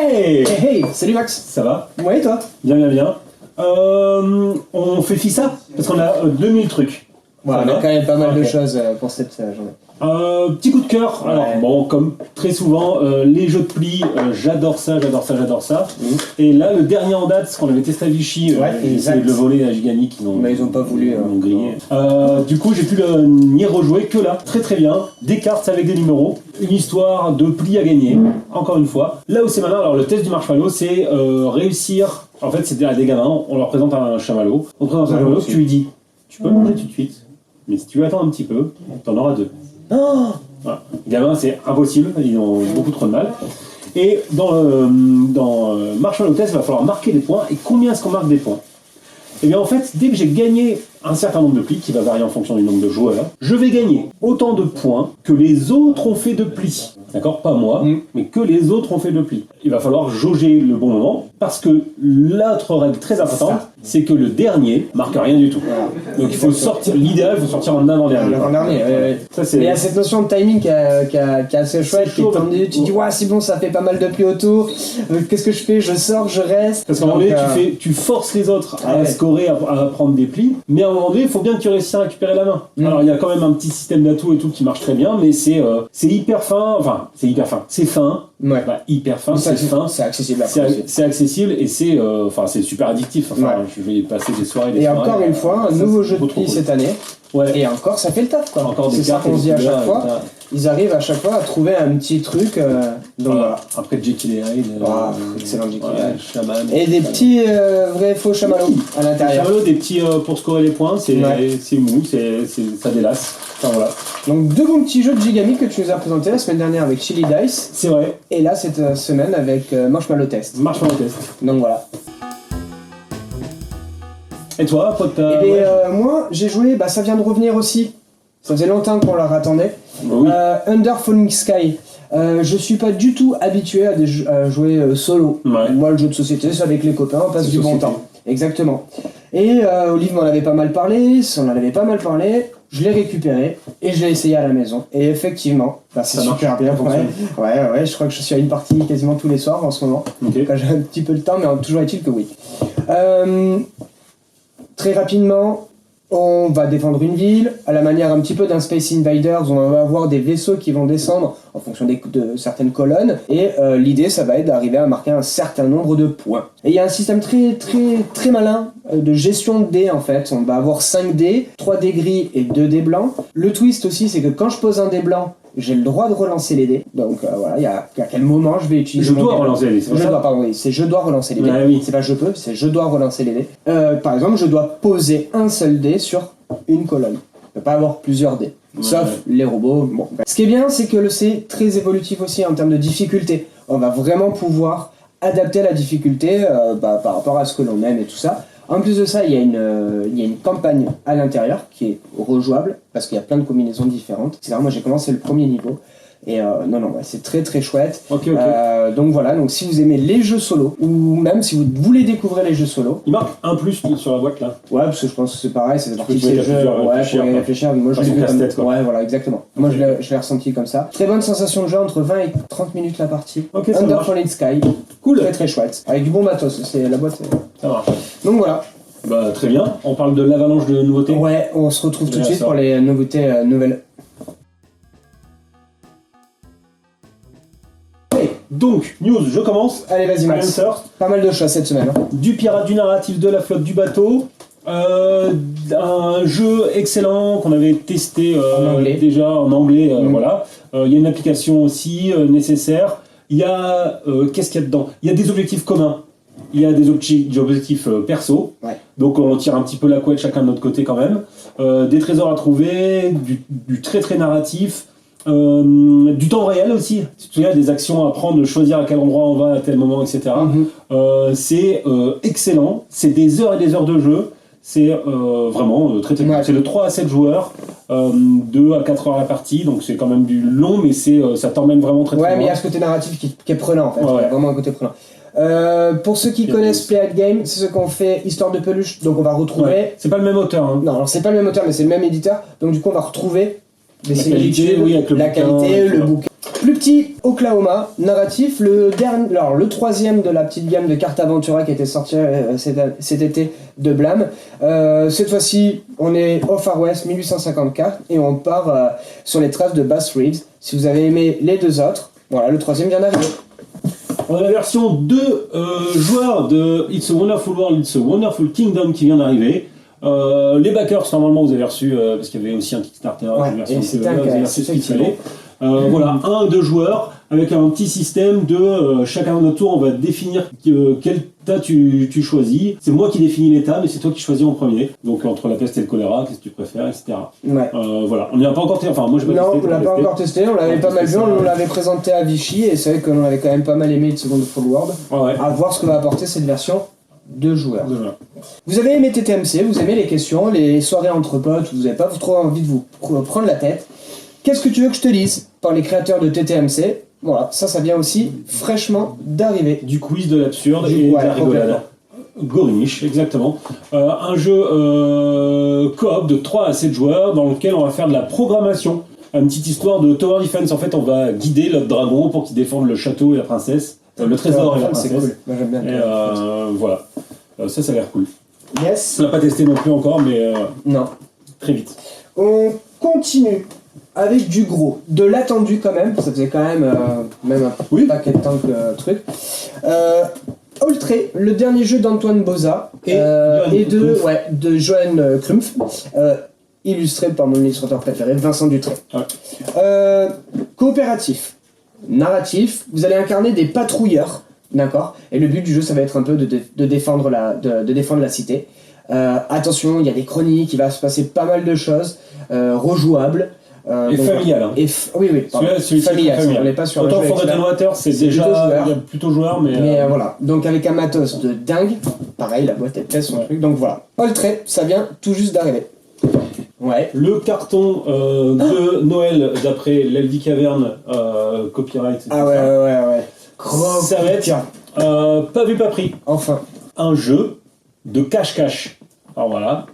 Hey! Hey, salut Max. Ça va? Ouais, et toi? Bien. On fait FISA parce qu'on a 2000 trucs. Ouais, on a quand même pas mal de choses pour cette journée. Petit coup de cœur. Ouais. Alors bon, comme très souvent, les jeux de pli, j'adore ça. Et là, le dernier en date, ce qu'on avait testé à Vichy, j'ai essayé de le voler à Gigamic, mais ils ont pas voulu. Ils m'ont grillé. Du coup, j'ai pu n'y rejouer que là. Très bien. Des cartes avec des numéros, une histoire de pli à gagner. Encore une fois. Là où c'est malin, alors le test du marshmallow, c'est réussir. En fait, c'est à des gamins. On leur présente un chamallow. On présente un chamallow. Tu lui dis, tu peux le manger tout de suite. Mais si tu veux attendre un petit peu, t'en auras 2. Oh, voilà. Les gamins, c'est impossible, ils ont beaucoup trop de mal. Et dans Marshmallow Test, il va falloir marquer des points. Et combien est-ce qu'on marque des points? Et bien en fait, dès que j'ai gagné un certain nombre de plis, qui va varier en fonction du nombre de joueurs, je vais gagner autant de points que les autres ont fait de plis. D'accord? Pas moi, mais que les autres ont fait de plis. Il va falloir jauger le bon moment, parce que l'autre règle très importante, c'est que le dernier marque rien du tout. Donc il faut sortir, l'idéal, il faut sortir en avant-dernier. Ça, c'est... Mais il y a cette notion de timing qui est assez chouette, qui est tendue. Tu dis, ouais, c'est bon, ça fait pas mal de plis autour. Qu'est-ce que je fais? Je sors, je reste. Parce qu'à un moment donné, tu forces les autres à scorer, à prendre des plis, mais à un moment donné, il faut bien que tu réussisses à récupérer la main. Alors il y a quand même un petit système d'atouts et tout qui marche très bien, mais c'est hyper fin, c'est fin. Ouais. Bah, hyper fin, c'est fin. C'est accessible. C'est accessible et c'est super addictif. Je vais passer des soirées. Et encore une fois, un nouveau jeu de pli cette année. Ouais. Et encore, ça fait le taf, quoi. Encore c'est ça qu'on se dit à chaque fois. Ils arrivent à chaque fois à trouver un petit truc. Donc voilà. Après Jekyll et Hyde. Excellent Jekyll et Hyde. Shaman. Et des petits vrais faux chamallows à l'intérieur. Des petits pour scorer les points, c'est mou, ça délasse. Enfin, voilà. Donc deux bons petits jeux de Gigamic que tu nous as présentés la semaine dernière avec Chili Dice. C'est vrai. Et là cette semaine avec Marshmallow Test. Donc voilà. Et toi, pote? Moi j'ai joué, ça vient de revenir aussi. Ça faisait longtemps qu'on la attendait. Oui. Under Falling Sky. Je suis pas du tout habitué à jouer solo. Ouais. Moi le jeu de société c'est avec les copains, on passe du bon temps. Exactement. Et Olive m'en avait pas mal parlé, je l'ai récupéré et je l'ai essayé à la maison. Et effectivement, c'est super bien. Ouais, je crois que je suis à une partie quasiment tous les soirs en ce moment. Okay. Quand j'ai un petit peu de temps, mais toujours est-il que oui. Très rapidement, on va défendre une ville, à la manière un petit peu d'un Space Invaders, on va avoir des vaisseaux qui vont descendre en fonction de certaines colonnes, et l'idée ça va être d'arriver à marquer un certain nombre de points. Et il y a un système très malin de gestion de dés en fait, on va avoir 5 dés, 3 dés gris et 2 dés blancs. Le twist aussi c'est que quand je pose un dé blanc, j'ai le droit de relancer les dés, donc voilà, il y a à quel moment je vais utiliser je dois relancer les dés, je dois relancer les dés, c'est pas je peux, c'est je dois relancer les dés. Par exemple, je dois poser un seul dé sur une colonne, je peux pas avoir plusieurs dés, sauf les robots. Bon. Ce qui est bien, c'est que c'est très évolutif aussi en termes de difficulté, on va vraiment pouvoir adapter la difficulté par rapport à ce que l'on aime et tout ça. En plus de ça, il y a une campagne à l'intérieur qui est rejouable parce qu'il y a plein de combinaisons différentes. C'est vrai, moi j'ai commencé le premier niveau et c'est très chouette. Okay. Donc voilà, donc si vous aimez les jeux solo ou même si vous voulez découvrir les jeux solo, il marque un plus sur la boîte là. Ouais, parce que je pense que c'est pareil, c'est partie de ces jeux. Ouais, pour y réfléchir. Moi je l'ai vu comme ouais, voilà, exactement. Moi je l'ai ressenti comme ça. Très bonne sensation de jeu, entre 20 et 30 minutes la partie. Okay, Under Falling Sky. Cool. Très chouette. Avec du bon matos, c'est la boîte. Ça marche. Donc voilà. Très bien. On parle de l'avalanche de nouveautés. Ouais, on se retrouve tout de suite pour les nouveautés nouvelles. Donc, news, je commence. Allez, vas-y Max. Pas mal de choses cette semaine. Du pirate, du narratif, de la flotte, du bateau. Un jeu excellent qu'on avait testé déjà en anglais. Voilà. Il y a une application aussi nécessaire. Il y a qu'est-ce qu'il y a dedans? Il y a des objectifs communs. Il y a des objectifs perso, donc on tire un petit peu la couette chacun de notre côté quand même. Des trésors à trouver, du très narratif, du temps réel aussi. Il y a des actions à prendre, choisir à quel endroit on va à tel moment, etc. C'est excellent, c'est des heures et des heures de jeu. C'est vraiment très cool. C'est de 3 à 7 joueurs, 2 à 4 heures la partie, donc c'est quand même du long, mais ça t'emmène vraiment très loin. Ouais, mais il y a ce côté narratif qui est prenant en fait, il y a vraiment un côté prenant. Pour ceux qui connaissent Play at Game, c'est ce qu'on fait Histoire de Peluche, donc on va retrouver... C'est pas le même auteur. Hein. Non, alors c'est pas le même auteur, mais c'est le même éditeur, donc du coup on va retrouver des similitudes, la qualité, le bouquin. Plus petit, Oklahoma, narratif, le troisième de la petite gamme de cartes Aventura qui était sorti cet été de Blam. Cette fois-ci, on est au Far West, 1854, et on part sur les traces de Bass Reeves. Si vous avez aimé les deux autres, voilà, le troisième vient d'arriver. On a la version 2 joueurs de It's a Wonderful World, It's a Wonderful Kingdom qui vient d'arriver. Les backers, normalement, vous avez reçu, parce qu'il y avait aussi un Kickstarter, une version vous avez reçu ce qu'il fallait. Voilà, 1 2 joueurs avec un petit système de chacun de notre tour, on va définir quel tas tu choisis. C'est moi qui définis les tas, mais c'est toi qui choisis en premier. Donc entre la peste et le choléra, qu'est-ce que tu préfères, etc. Ouais. Voilà, on n'a pas encore testé. Enfin, moi je vais on l'a pas encore testé. On l'avait pas mal vu. On l'avait présenté à Vichy et c'est vrai qu'on avait quand même pas mal aimé It's a Wonderful World. Ouais. À voir ce que va apporter cette version de joueurs. Voilà. Vous avez aimé TTMC, vous aimez les questions, les soirées entre potes, vous n'avez pas trop envie de vous prendre la tête. Qu'est-ce que tu veux que je te dise par les créateurs de TTMC? Voilà, ça vient aussi fraîchement d'arriver. Du quiz, de l'absurde et de la rigolade. Gorinish, exactement. Un jeu coop de 3 à 7 joueurs dans lequel on va faire de la programmation. Une petite histoire de Tower Defense. En fait, on va guider notre dragon pour qu'il défende le château et la princesse. Le trésor et la princesse. C'est cool. Moi, j'aime bien. Et voilà. Ça a l'air cool. Yes. On l'a pas testé non plus encore, mais non. Très vite. On continue avec du gros, de l'attendu quand même. Ça faisait quand même un paquet de temps que truc. Oltré, le dernier jeu d'Antoine Boza et de Johan Krumpf, illustré par mon illustrateur préféré, Vincent Dutré. Ouais. Coopératif, narratif, vous allez incarner des patrouilleurs, d'accord. Et le but du jeu, ça va être un peu de défendre la cité. Attention, il y a des chroniques, il va se passer pas mal de choses, rejouables. Et familial. Hein. Oui, celui-ci familial. On n'est pas sur autant Forgotten Waters, c'est déjà plutôt joueur, mais voilà. Donc avec un matos de dingue, pareil, la boîte elle pèse son truc. Donc voilà. Oltré, ça vient tout juste d'arriver. Ouais. Le carton de Noël d'après l'Eldy Cavern, copyright. Etc. Ah ouais. Ça va être pas vu pas pris. Enfin. Un jeu de cache-cache. Alors voilà.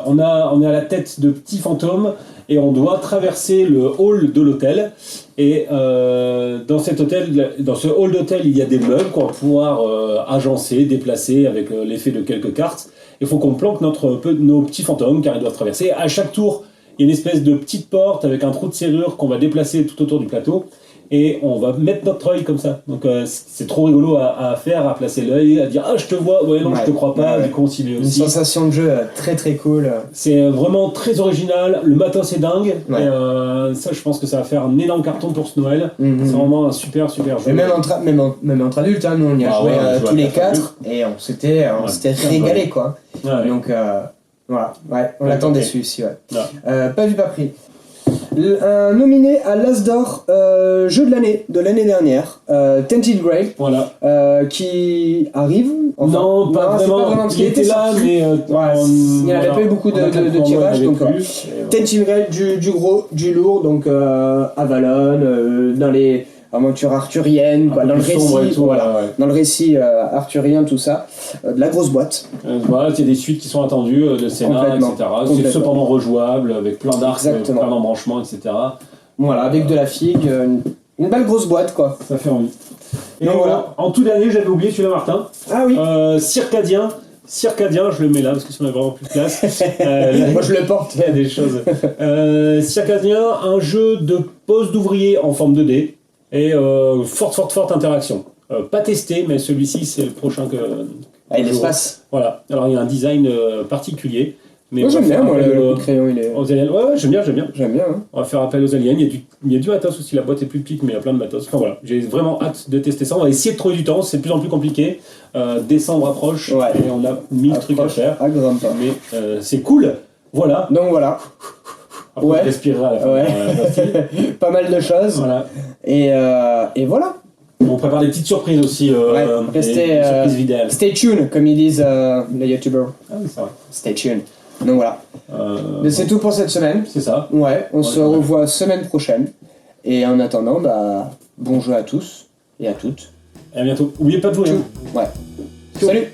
On est à la tête de petits fantômes. Et on doit traverser le hall de l'hôtel. Et dans ce hall d'hôtel, il y a des meubles qu'on va pouvoir agencer, déplacer avec l'effet de quelques cartes. Il faut qu'on planque nos petits fantômes car ils doivent traverser. À chaque tour, il y a une espèce de petite porte avec un trou de serrure qu'on va déplacer tout autour du plateau. Et on va mettre notre œil comme ça. Donc c'est trop rigolo à faire, à placer l'œil, à dire « Ah, je te vois, ouais, non, je te crois pas. » Du coup, on s'y met aussi. Une sensation de jeu très très cool. C'est vraiment très original. Le matos est dingue. Ouais. Et ça, je pense que ça va faire un énorme carton pour ce Noël. C'est vraiment un super jeu. Et même entre adultes, hein, nous on y a joué tous les 4 et on s'était régalé quoi. Ouais. Donc voilà, on l'attendait celui-ci. Pas vu, pas pris. Un nominé à l'As d'Or jeu de l'année dernière, Tainted Grail, qui arrive. Enfin, non, pas vraiment. Il était là, mais il n'y avait pas eu beaucoup de tirages. Donc, Tainted Grail, du gros, du lourd, donc Avalon, dans les aventures arthuriennes, quoi, dans le récit, dans le récit arthurien, tout ça, de la grosse boîte. Voilà, il y a des suites qui sont attendues, de scénar, etc. C'est cependant rejouable, avec plein d'arcs, plein d'embranchements, etc. Voilà, avec de la figue, une belle grosse boîte, quoi. Ça fait envie. Et donc, en tout dernier, j'avais oublié celui-là, Martin. Ah oui. Circadien, je le mets là parce que sinon on a vraiment plus de place. Moi je le porte. Il y a des choses. Circadien, un jeu de pose d'ouvrier en forme de dé. Et forte interaction. Pas testé, mais celui-ci c'est le prochain que l'espace. Voilà. Alors il y a un design particulier. Mais moi j'aime bien, le crayon il est. Aux aliens. Ouais, j'aime bien. Hein. On va faire appel aux aliens. Il y a du matos aussi. La boîte est plus petite, mais il y a plein de matos. Enfin voilà, j'ai vraiment hâte de tester ça. On va essayer de trouver du temps. C'est de plus en plus compliqué. Décembre approche et on a 1000 trucs à faire. Mais c'est cool. Voilà. Donc voilà. Après, on respirera à la fin. Pas mal de choses. Voilà. Et voilà. On prépare des petites surprises aussi. Des surprises vidéo. Stay tuned, comme ils disent les youtubeurs. Ah oui, c'est vrai. Stay tuned. Donc voilà. Mais c'est tout pour cette semaine. C'est ça. Ouais, on se revoit semaine prochaine. Et en attendant, bon jeu à tous et à toutes. Et à bientôt. N'oubliez pas de jouer. Ouais. Salut.